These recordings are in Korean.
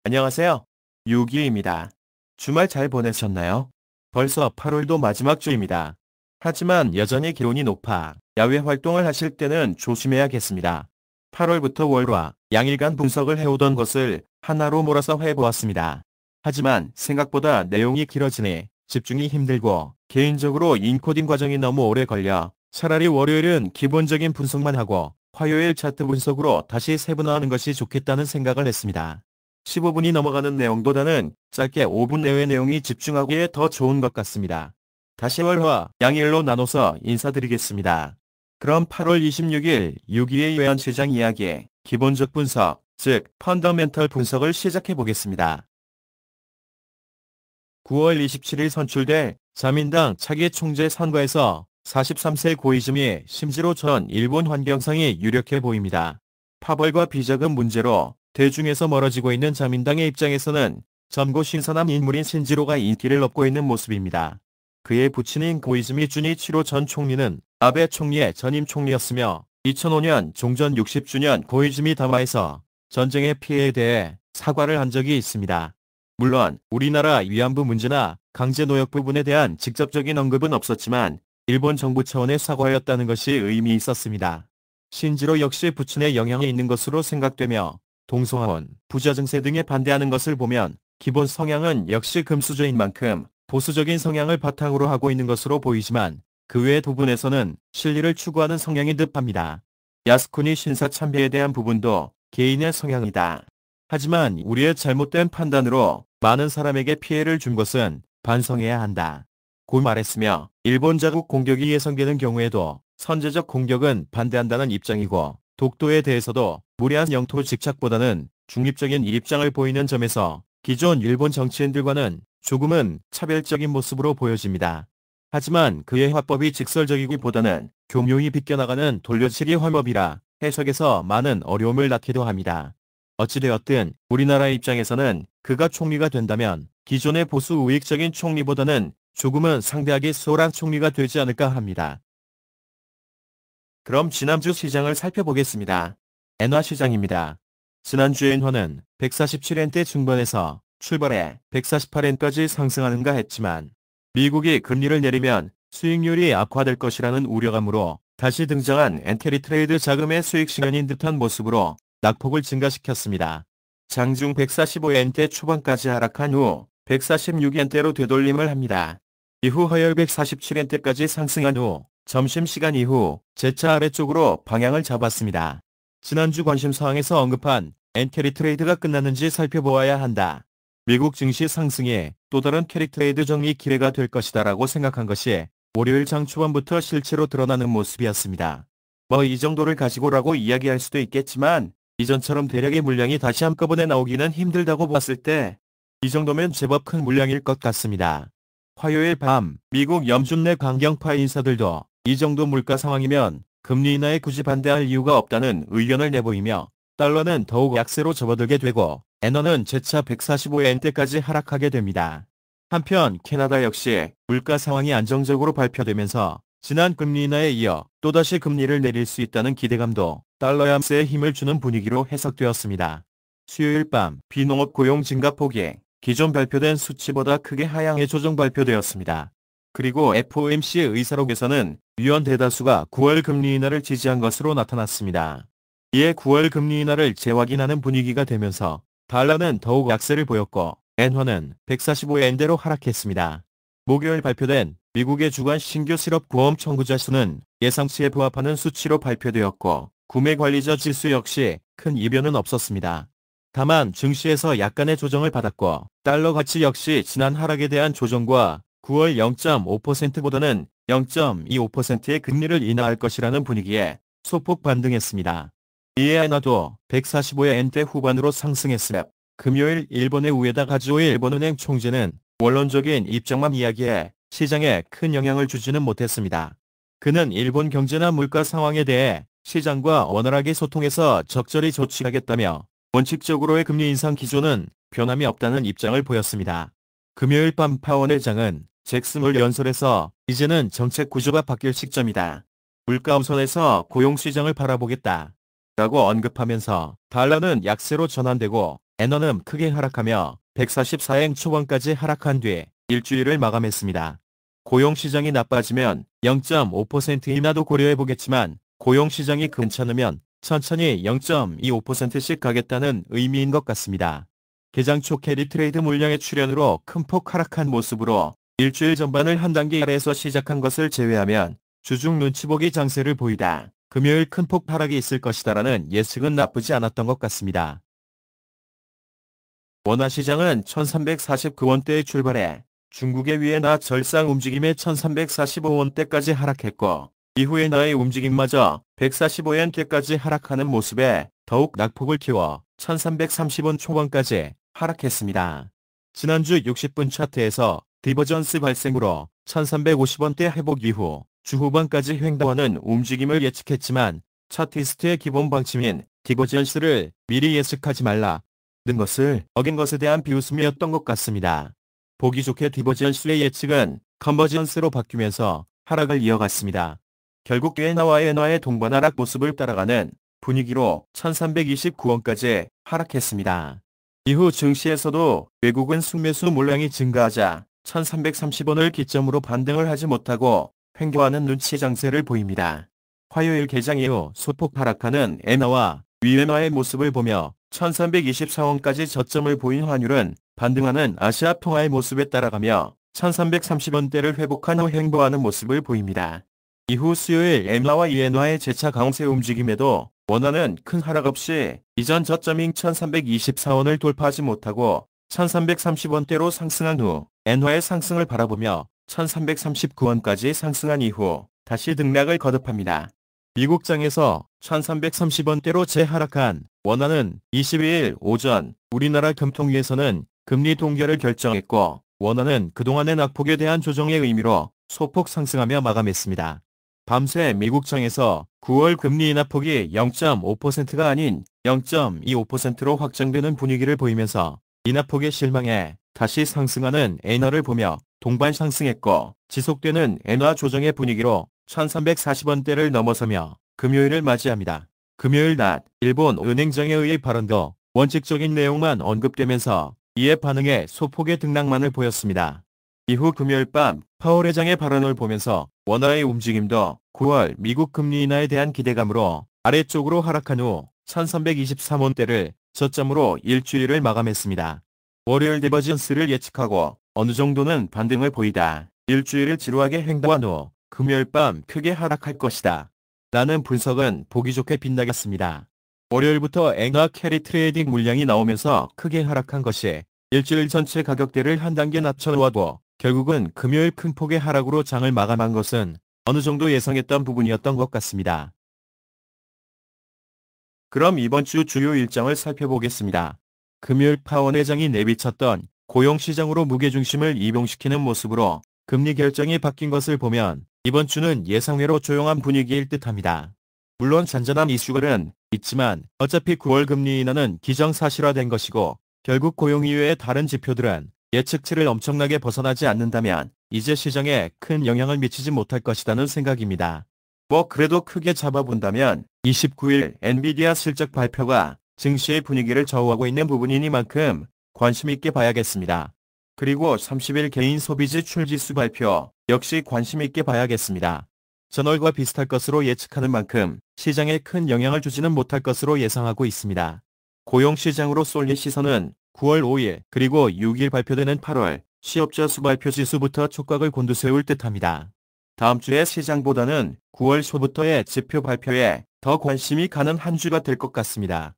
안녕하세요. 유기입니다. 주말 잘 보내셨나요? 벌써 8월도 마지막 주입니다. 하지만 여전히 기온이 높아 야외 활동을 하실 때는 조심해야겠습니다. 8월부터 월화, 양일간 분석을 해오던 것을 하나로 몰아서 해보았습니다. 하지만 생각보다 내용이 길어지니 집중이 힘들고 개인적으로 인코딩 과정이 너무 오래 걸려 차라리 월요일은 기본적인 분석만 하고 화요일 차트 분석으로 다시 세분화하는 것이 좋겠다는 생각을 했습니다. 15분이 넘어가는 내용보다는 짧게 5분 내외 내용이 집중하기에 더 좋은 것 같습니다. 다시 월화, 양일로 나눠서 인사드리겠습니다. 그럼 8월 26일 6일의 외환시장 이야기, 기본적 분석, 즉 펀더멘털 분석을 시작해 보겠습니다. 9월 27일 선출될 자민당 차기 총재 선거에서 43세 고이즈미 심지로 전 일본 환경상이 유력해 보입니다. 파벌과 비자금 문제로 대중에서 멀어지고 있는 자민당의 입장에서는 젊고 신선한 인물인 신지로가 인기를 얻고 있는 모습입니다. 그의 부친인 고이즈미 준이치로 전 총리는 아베 총리의 전임 총리였으며 2005년 종전 60주년 고이즈미 담화에서 전쟁의 피해에 대해 사과를 한 적이 있습니다. 물론 우리나라 위안부 문제나 강제노역 부분에 대한 직접적인 언급은 없었지만 일본 정부 차원의 사과였다는 것이 의미 있었습니다. 신지로 역시 부친의 영향이 있는 것으로 생각되며 동성혼, 부자 증세 등에 반대하는 것을 보면 기본 성향은 역시 금수저인 만큼 보수적인 성향을 바탕으로 하고 있는 것으로 보이지만 그 외 부분에서는 실리를 추구하는 성향인 듯합니다. 야스쿠니 신사 참배에 대한 부분도 개인의 성향이다. 하지만 우리의 잘못된 판단으로 많은 사람에게 피해를 준 것은 반성해야 한다. 고 말했으며 일본 자국 공격이 예상되는 경우에도 선제적 공격은 반대한다는 입장이고 독도에 대해서도 무리한 영토 집착보다는 중립적인 입장을 보이는 점에서 기존 일본 정치인들과는 조금은 차별적인 모습으로 보여집니다. 하지만 그의 화법이 직설적이기보다는 교묘히 비껴나가는 돌려치기 화법이라 해석에서 많은 어려움을 낳기도 합니다. 어찌되었든 우리나라 입장에서는 그가 총리가 된다면 기존의 보수 우익적인 총리보다는 조금은 상대하기 수월한 총리가 되지 않을까 합니다. 그럼 지난주 시장을 살펴보겠습니다. 엔화 시장입니다. 지난주 엔화는 147엔대 중반에서 출발해 148엔까지 상승하는가 했지만 미국이 금리를 내리면 수익률이 악화될 것이라는 우려감으로 다시 등장한 엔캐리 트레이드 자금의 수익 실현인 듯한 모습으로 낙폭을 증가시켰습니다. 장중 145엔대 초반까지 하락한 후 146엔대로 되돌림을 합니다. 이후 허열 147엔대까지 상승한 후 점심시간 이후 재차 아래쪽으로 방향을 잡았습니다. 지난주 관심사항에서 언급한 엔캐리 트레이드가 끝났는지 살펴보아야 한다. 미국 증시 상승에 또 다른 캐리 트레이드 정리 기회가 될 것이다라고 생각한 것이 월요일 장 초반부터 실체로 드러나는 모습이었습니다. 이 정도를 가지고라고 이야기할 수도 있겠지만 이전처럼 대량의 물량이 다시 한꺼번에 나오기는 힘들다고 봤을 때 이 정도면 제법 큰 물량일 것 같습니다. 화요일 밤 미국 연준내 강경파 인사들도 이 정도 물가 상황이면 금리 인하에 굳이 반대할 이유가 없다는 의견을 내보이며 달러는 더욱 약세로 접어들게 되고 엔화는 재차 145엔대까지 하락하게 됩니다. 한편 캐나다 역시 물가 상황이 안정적으로 발표되면서 지난 금리 인하에 이어 또다시 금리를 내릴 수 있다는 기대감도 달러 약세에 힘을 주는 분위기로 해석되었습니다. 수요일 밤 비농업 고용 증가폭이 기존 발표된 수치보다 크게 하향해 조정 발표되었습니다. 그리고 FOMC 의사록에서는 위원 대다수가 9월 금리 인하를 지지한 것으로 나타났습니다. 이에 9월 금리 인하를 재확인하는 분위기가 되면서 달러는 더욱 약세를 보였고 엔화는 145엔대로 하락했습니다. 목요일 발표된 미국의 주간 신규 실업 구험 청구자 수는 예상치에 부합하는 수치로 발표되었고 구매관리자 지수 역시 큰 이변은 없었습니다. 다만 증시에서 약간의 조정을 받았고 달러 가치 역시 지난 하락에 대한 조정과 9월 0.5%보다는 0.25%의 금리를 인하할 것이라는 분위기에 소폭 반등했습니다. 이에 엔화도 145엔대 후반으로 상승했으며 금요일 일본의 우에다 가즈오 일본은행 총재는 원론적인 입장만 이야기해 시장에 큰 영향을 주지는 못했습니다. 그는 일본 경제나 물가 상황에 대해 시장과 원활하게 소통해서 적절히 조치하겠다며 원칙적으로의 금리 인상 기조는 변함이 없다는 입장을 보였습니다. 금요일 밤 파월 의장은 잭슨홀 연설에서 이제는 정책 구조가 바뀔 시점이다. 물가 우선에서 고용시장을 바라보겠다. 라고 언급하면서 달러는 약세로 전환되고 엔화는 크게 하락하며 144엔 초반까지 하락한 뒤 일주일을 마감했습니다. 고용시장이 나빠지면 0.5% 인하도 고려해보겠지만 고용시장이 괜찮으면 천천히 0.25%씩 가겠다는 의미인 것 같습니다. 개장 초 캐리 트레이드 물량의 출현으로 큰 폭 하락한 모습으로 일주일 전반을 한 단계 아래에서 시작한 것을 제외하면 주중 눈치보기 장세를 보이다 금요일 큰 폭 하락이 있을 것이다라는 예측은 나쁘지 않았던 것 같습니다. 원화시장은 1349원대에 출발해 중국의 위엔화 절상 움직임에 1345원대까지 하락했고 이후에 나의 움직임마저 145엔대까지 하락하는 모습에 더욱 낙폭을 키워 1330원 초반까지 하락했습니다. 지난주 60분 차트에서 디버전스 발생으로 1350원대 회복 이후 주 후반까지 횡보하는 움직임을 예측했지만 차트리스트의 기본 방침인 디버전스를 미리 예측하지 말라 는 것을 어긴 것에 대한 비웃음이었던 것 같습니다. 보기 좋게 디버전스의 예측은 컨버전스로 바뀌면서 하락을 이어갔습니다. 결국 위엔화와 엔화의 동반 하락 모습을 따라가는 분위기로 1329원까지 하락했습니다. 이후 증시에서도 외국은 순매수 물량이 증가하자 1330원을 기점으로 반등을 하지 못하고 횡보하는 눈치 장세를 보입니다. 화요일 개장 이후 소폭 하락하는 엔화와 위엔화의 모습을 보며 1324원까지 저점을 보인 환율은 반등하는 아시아 통화의 모습에 따라가며 1330원대를 회복한 후 횡보하는 모습을 보입니다. 이후 수요일 엔화와 위엔화의 재차 강세 움직임에도 원화는 큰 하락 없이 이전 저점인 1324원을 돌파하지 못하고 1330원대로 상승한 후 엔화의 상승을 바라보며 1339원까지 상승한 이후 다시 등락을 거듭합니다. 미국장에서 1330원대로 재하락한 원화는 22일 오전 우리나라 금통위에서는 금리 동결을 결정했고 원화는 그동안의 낙폭에 대한 조정의 의미로 소폭 상승하며 마감했습니다. 밤새 미국장에서 9월 금리 인하폭이 0.5%가 아닌 0.25%로 확정되는 분위기를 보이면서 인하폭에 실망해 다시 상승하는 엔화를 보며 동반 상승했고 지속되는 엔화 조정의 분위기로 1340원대를 넘어서며 금요일을 맞이합니다. 금요일 낮 일본 은행장에 의의 발언도 원칙적인 내용만 언급되면서 이에 반응해 소폭의 등락만을 보였습니다. 이후 금요일 밤 파월 의장의 발언을 보면서 원화의 움직임도 9월 미국 금리 인하에 대한 기대감으로 아래쪽으로 하락한 후 1323원대를 저점으로 일주일을 마감했습니다. 월요일 디버전스를 예측하고 어느 정도는 반등을 보이다 일주일을 지루하게 횡보한 후 금요일 밤 크게 하락할 것이다 라는 분석은 보기 좋게 빗나갔습니다. 월요일부터 엔화 캐리 트레이딩 물량이 나오면서 크게 하락한 것이 일주일 전체 가격대를 한 단계 낮춰놓아도 결국은 금요일 큰 폭의 하락으로 장을 마감한 것은 어느 정도 예상했던 부분이었던 것 같습니다. 그럼 이번 주 주요 일정을 살펴보겠습니다. 금요일 파월 의장이 내비쳤던 고용시장으로 무게중심을 이동시키는 모습으로 금리 결정이 바뀐 것을 보면 이번 주는 예상외로 조용한 분위기일 듯합니다. 물론 잔잔한 이슈들은 있지만 어차피 9월 금리 인하는 기정사실화된 것이고 결국 고용 이외의 다른 지표들은 예측치를 엄청나게 벗어나지 않는다면 이제 시장에 큰 영향을 미치지 못할 것이라는 생각입니다. 그래도 크게 잡아본다면 29일 엔비디아 실적 발표가 증시의 분위기를 좌우하고 있는 부분이니만큼 관심 있게 봐야겠습니다. 그리고 30일 개인 소비지출 지수 발표 역시 관심 있게 봐야겠습니다. 전월과 비슷할 것으로 예측하는 만큼 시장에 큰 영향을 주지는 못할 것으로 예상하고 있습니다. 고용시장으로 쏠릴 시선은 9월 5일 그리고 6일 발표되는 8월 취업자 수 발표 지수부터 촉각을 곤두세울 듯합니다. 다음 주의 시장보다는 9월 초부터의 지표 발표에 더 관심이 가는 한 주가 될 것 같습니다.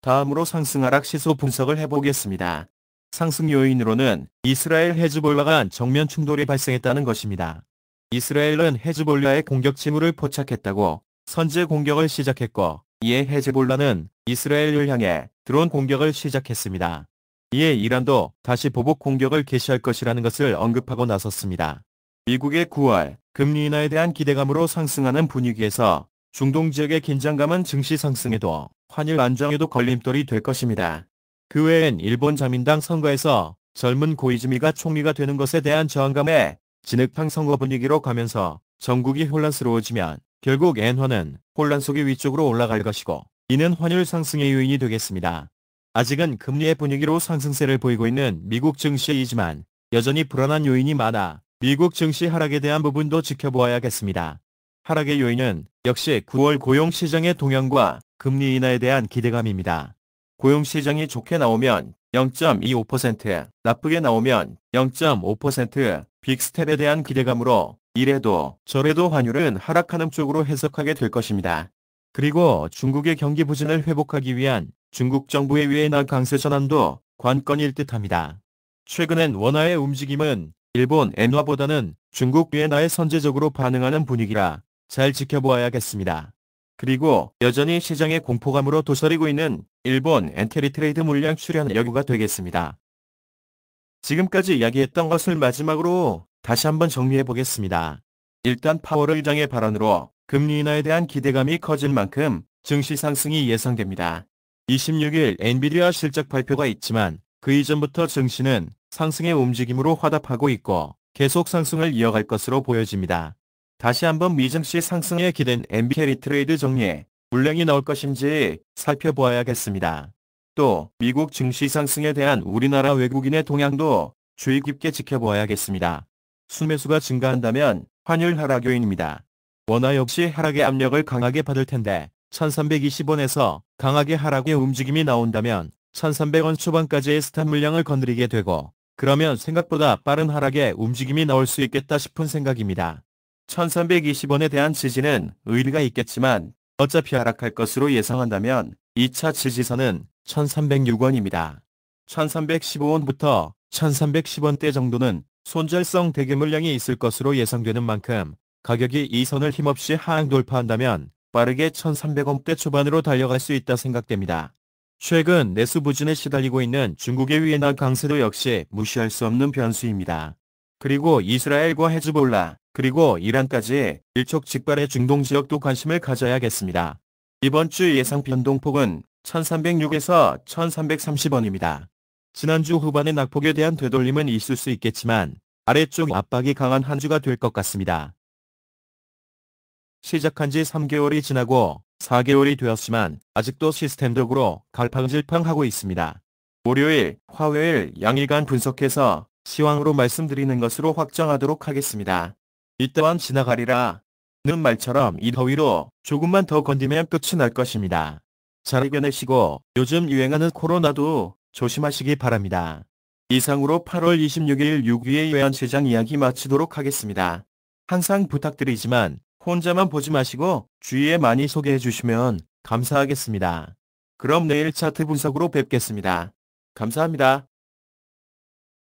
다음으로 상승 하락 시소 분석을 해보겠습니다. 상승 요인으로는 이스라엘 헤즈볼라 간 정면 충돌이 발생했다는 것입니다. 이스라엘은 헤즈볼라의 공격 징후를 포착했다고 선제 공격을 시작했고 이에 헤즈볼라는 이스라엘을 향해 드론 공격을 시작했습니다. 이에 이란도 다시 보복 공격을 개시할 것이라는 것을 언급하고 나섰습니다. 미국의 9월 금리 인하에 대한 기대감으로 상승하는 분위기에서 중동 지역의 긴장감은 증시 상승에도 환율 안정에도 걸림돌이 될 것입니다. 그 외엔 일본 자민당 선거에서 젊은 고이즈미가 총리가 되는 것에 대한 저항감에 진흙탕 선거 분위기로 가면서 전국이 혼란스러워지면 결국 엔화는 혼란 속의 위쪽으로 올라갈 것이고 이는 환율 상승의 요인이 되겠습니다. 아직은 금리의 분위기로 상승세를 보이고 있는 미국 증시이지만 여전히 불안한 요인이 많아 미국 증시 하락에 대한 부분도 지켜보아야겠습니다. 하락의 요인은 역시 9월 고용시장의 동향과 금리 인하에 대한 기대감입니다. 고용시장이 좋게 나오면 0.25%, 나쁘게 나오면 0.5%, 빅스텝에 대한 기대감으로 이래도 저래도 환율은 하락하는 쪽으로 해석하게 될 것입니다. 그리고 중국의 경기 부진을 회복하기 위한 중국 정부의 위엔화 강세 전환도 관건일 듯합니다. 최근엔 원화의 움직임은 일본 엔화보다는 중국 위엔화에 선제적으로 반응하는 분위기라 잘 지켜보아야겠습니다. 그리고 여전히 시장의 공포감으로 도사리고 있는 일본 엔캐리 트레이드 물량 출현 여부가 되겠습니다. 지금까지 이야기했던 것을 마지막으로 다시 한번 정리해 보겠습니다. 일단 파월 의장의 발언으로 금리 인하에 대한 기대감이 커질 만큼 증시 상승이 예상됩니다. 26일 엔비디아 실적 발표가 있지만 그 이전부터 증시는 상승의 움직임으로 화답하고 있고 계속 상승을 이어갈 것으로 보여집니다. 다시 한번 미증시 상승에 기댄 엔캐리 트레이드 정리에 물량이 나올 것인지 살펴보아야겠습니다. 또 미국 증시 상승에 대한 우리나라 외국인의 동향도 주의 깊게 지켜보아야겠습니다. 순매수가 증가한다면 환율 하락 요인입니다. 원화 역시 하락의 압력을 강하게 받을 텐데 1320원에서 강하게 하락의 움직임이 나온다면 1300원 초반까지의 스탑 물량을 건드리게 되고 그러면 생각보다 빠른 하락의 움직임이 나올 수 있겠다 싶은 생각입니다. 1320원에 대한 지지는 의미가 있겠지만 어차피 하락할 것으로 예상한다면 2차 지지선은 1306원입니다. 1315원부터 1310원대 정도는 손절성 대기 물량이 있을 것으로 예상되는 만큼 가격이 이 선을 힘없이 하향 돌파한다면 빠르게 1300원대 초반으로 달려갈 수 있다 생각됩니다. 최근 내수 부진에 시달리고 있는 중국의 위엔화 강세도 역시 무시할 수 없는 변수입니다. 그리고 이스라엘과 헤즈볼라, 그리고 이란까지 일촉즉발의 중동 지역도 관심을 가져야겠습니다. 이번 주 예상 변동폭은 1306에서 1330원입니다. 지난주 후반의 낙폭에 대한 되돌림은 있을 수 있겠지만 아래쪽 압박이 강한 한 주가 될 것 같습니다. 시작한 지 3개월이 지나고 4개월이 되었지만 아직도 시스템적으로 갈팡질팡하고 있습니다. 월요일, 화요일 양일간 분석해서 시황으로 말씀드리는 것으로 확정하도록 하겠습니다. 이 또한 지나가리라 는 말처럼 이 더위로 조금만 더 건디면 끝이 날 것입니다. 잘 이겨내시고 요즘 유행하는 코로나도 조심하시기 바랍니다. 이상으로 8월 26일 6위의 외환시장 이야기 마치도록 하겠습니다. 항상 부탁드리지만 혼자만 보지 마시고 주위에 많이 소개해 주시면 감사하겠습니다. 그럼 내일 차트 분석으로 뵙겠습니다. 감사합니다.